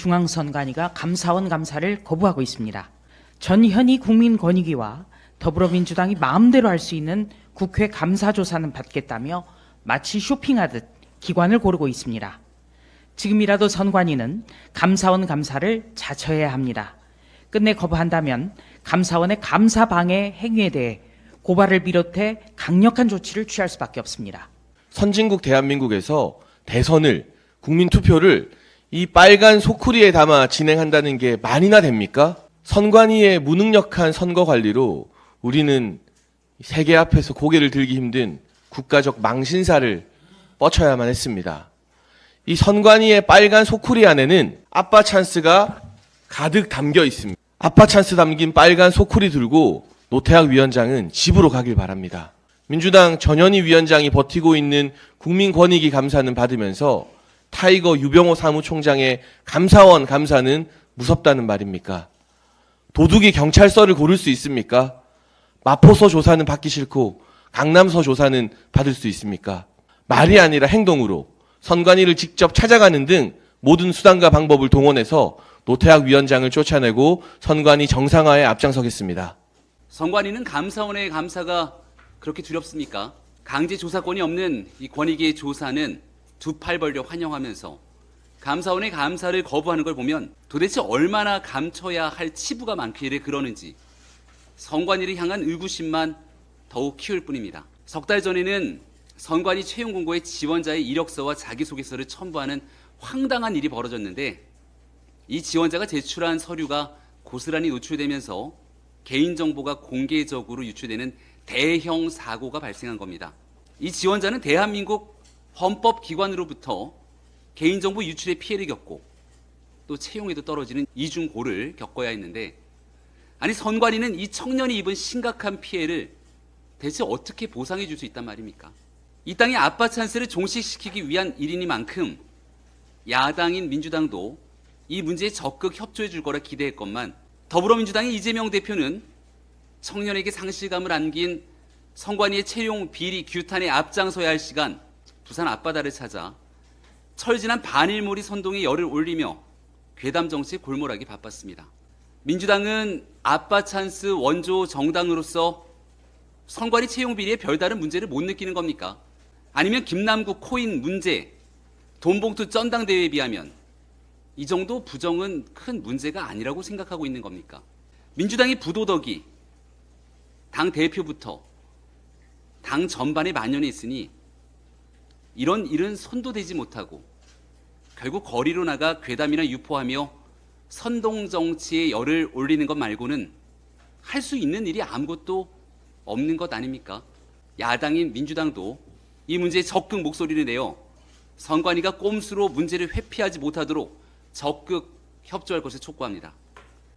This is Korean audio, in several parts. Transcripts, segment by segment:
중앙선관위가 감사원 감사를 거부하고 있습니다. 전현희 국민권익위와 더불어민주당이 마음대로 할 수 있는 국회 감사조사는 받겠다며 마치 쇼핑하듯 기관을 고르고 있습니다. 지금이라도 선관위는 감사원 감사를 자처해야 합니다. 끝내 거부한다면 감사원의 감사 방해 행위에 대해 고발을 비롯해 강력한 조치를 취할 수밖에 없습니다. 선진국 대한민국에서 대선을, 국민투표를 이 빨간 소쿠리에 담아 진행한다는 게 말이나 됩니까? 선관위의 무능력한 선거 관리로 우리는 세계 앞에서 고개를 들기 힘든 국가적 망신사를 뻗쳐야만 했습니다. 이 선관위의 빨간 소쿠리 안에는 아빠 찬스가 가득 담겨 있습니다. 아빠 찬스 담긴 빨간 소쿠리 들고 노태학 위원장은 집으로 가길 바랍니다. 민주당 전현희 위원장이 버티고 있는 국민권익위 감사는 받으면서 타이거 유병호 사무총장의 감사원 감사는 무섭다는 말입니까? 도둑이 경찰서를 고를 수 있습니까? 마포서 조사는 받기 싫고 강남서 조사는 받을 수 있습니까? 말이 아니라 행동으로 선관위를 직접 찾아가는 등 모든 수단과 방법을 동원해서 노태학 위원장을 쫓아내고 선관위 정상화에 앞장서겠습니다. 선관위는 감사원의 감사가 그렇게 두렵습니까? 강제 조사권이 없는 이 권익위의 조사는 두 팔 벌려 환영하면서 감사원의 감사를 거부하는 걸 보면 도대체 얼마나 감춰야 할 치부가 많기에 그러는지 선관위를 향한 의구심만 더욱 키울 뿐입니다. 석 달 전에는 선관위 채용 공고에 지원자의 이력서와 자기소개서를 첨부하는 황당한 일이 벌어졌는데 이 지원자가 제출한 서류가 고스란히 노출되면서 개인정보가 공개적으로 유출되는 대형 사고가 발생한 겁니다. 이 지원자는 대한민국 헌법기관으로부터 개인정보 유출의 피해를 겪고 또 채용에도 떨어지는 이중고를 겪어야 했는데 아니 선관위는 이 청년이 입은 심각한 피해를 대체 어떻게 보상해 줄 수 있단 말입니까? 이 땅의 아빠 찬스를 종식시키기 위한 일이니만큼 야당인 민주당도 이 문제에 적극 협조해 줄 거라 기대했건만 더불어민주당의 이재명 대표는 청년에게 상실감을 안긴 선관위의 채용 비리 규탄에 앞장서야 할 시간 부산 앞바다를 찾아 철진한 반일몰이 선동에 열을 올리며 괴담 정치에 골몰하기 바빴습니다. 민주당은 아빠 찬스 원조 정당으로서 선관위 채용 비리에 별다른 문제를 못 느끼는 겁니까? 아니면 김남국 코인 문제, 돈봉투 전당대회에 비하면 이 정도 부정은 큰 문제가 아니라고 생각하고 있는 겁니까? 민주당의 부도덕이 당 대표부터 당 전반에 만연해 있으니 이런 일은 손도 대지 못하고 결국 거리로 나가 괴담이나 유포하며 선동 정치에 열을 올리는 것 말고는 할 수 있는 일이 아무것도 없는 것 아닙니까? 야당인 민주당도 이 문제에 적극 목소리를 내어 선관위가 꼼수로 문제를 회피하지 못하도록 적극 협조할 것을 촉구합니다.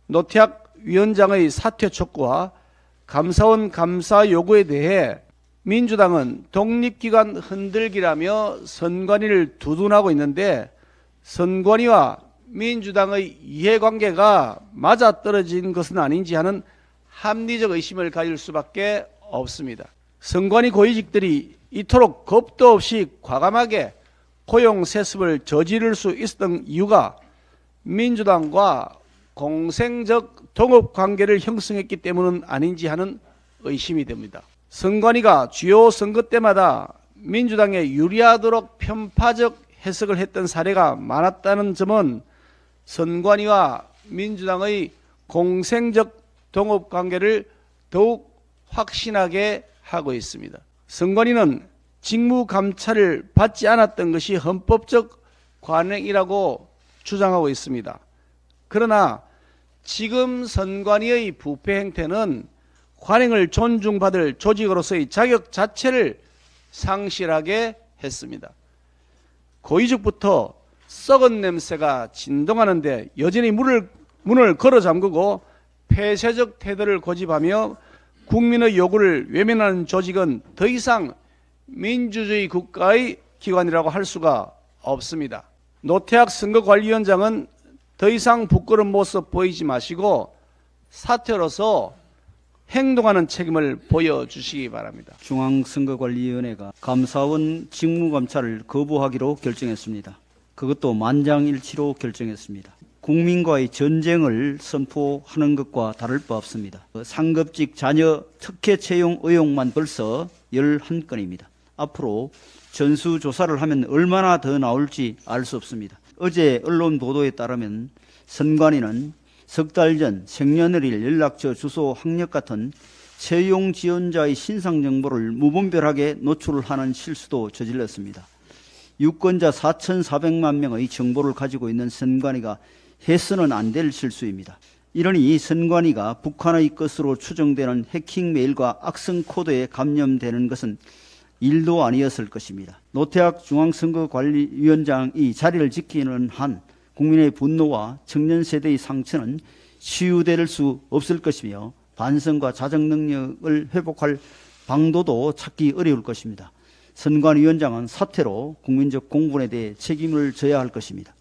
노태학 위원장의 사퇴 촉구와 감사원 감사 요구에 대해 민주당은 독립기관 흔들기라며 선관위를 두둔하고 있는데 선관위와 민주당의 이해관계가 맞아떨어진 것은 아닌지 하는 합리적 의심을 가질 수밖에 없습니다. 선관위 고위직들이 이토록 겁도 없이 과감하게 고용 세습을 저지를 수 있었던 이유가 민주당과 공생적 동업관계를 형성했기 때문은 아닌지 하는 의심이 됩니다. 선관위가 주요 선거 때마다 민주당에 유리하도록 편파적 해석을 했던 사례가 많았다는 점은 선관위와 민주당의 공생적 동업관계를 더욱 확신하게 하고 있습니다. 선관위는 직무감찰을 받지 않았던 것이 헌법적 관행이라고 주장하고 있습니다. 그러나 지금 선관위의 부패 행태는 관행을 존중받을 조직으로서의 자격 자체를 상실하게 했습니다. 고위직부터 썩은 냄새가 진동하는데 여전히 문을 걸어 잠그고 폐쇄적 태도를 고집하며 국민의 요구를 외면하는 조직은 더 이상 민주주의 국가의 기관이라고 할 수가 없습니다. 노태학 선거관리위원장은 더 이상 부끄러운 모습 보이지 마시고 사퇴로서 행동하는 책임을 보여주시기 바랍니다. 중앙선거관리위원회가 감사원 직무감찰을 거부하기로 결정했습니다. 그것도 만장일치로 결정했습니다. 국민과의 전쟁을 선포하는 것과 다를 바 없습니다. 상급직 자녀 특혜 채용 의혹만 벌써 11건입니다. 앞으로 전수조사를 하면 얼마나 더 나올지 알 수 없습니다. 어제 언론 보도에 따르면 선관위는 석 달 전 생년월일, 연락처, 주소, 학력 같은 채용 지원자의 신상 정보를 무분별하게 노출하는 실수도 저질렀습니다. 유권자 4,400만 명의 정보를 가지고 있는 선관위가 해서는 안 될 실수입니다. 이러니 선관위가 북한의 것으로 추정되는 해킹 메일과 악성 코드에 감염되는 것은 일도 아니었을 것입니다. 노태학 중앙선거관리위원장이 자리를 지키는 한 국민의 분노와 청년 세대의 상처는 치유될 수 없을 것이며 반성과 자정 능력을 회복할 방도도 찾기 어려울 것입니다. 선관위원장은 사퇴로 국민적 공분에 대해 책임을 져야 할 것입니다.